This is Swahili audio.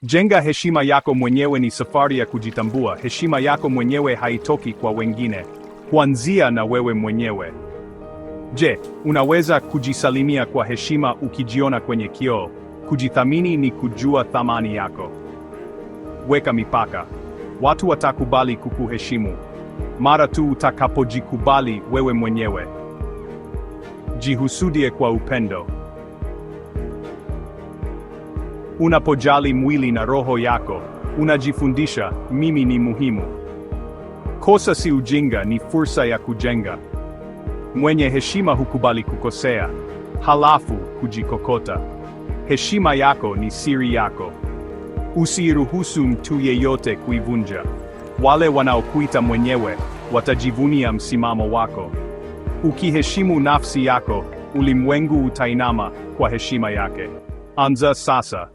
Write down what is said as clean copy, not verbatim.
Jenga heshima yako mwenyewe ni safari ya kujitambua. Heshima yako mwenyewe haitoki kwa wengine. Huanzia na wewe mwenyewe. Je, unaweza kujisalimia kwa heshima ukijiona kwenye kioo? Kujithamini ni kujua thamani yako. Weka mipaka. Watu watakubali kukuheshimu mara tu utakapojikubali wewe mwenyewe. Jihusudie kwa upendo. Unapojali mwili na roho yako, unajifundisha mimi ni muhimu. Kosa si ujinga, ni fursa ya kujenga. Mwenye heshima hukubali kukosea, halafu kujikokota. Heshima yako ni siri yako. Usiruhusu mtu yeyote kuivunja. Wale wanaokuita mwenyewe watajivunia msimamo wako. Ukiheshimu nafsi yako, ulimwengu utainama kwa heshima yake. Anza sasa.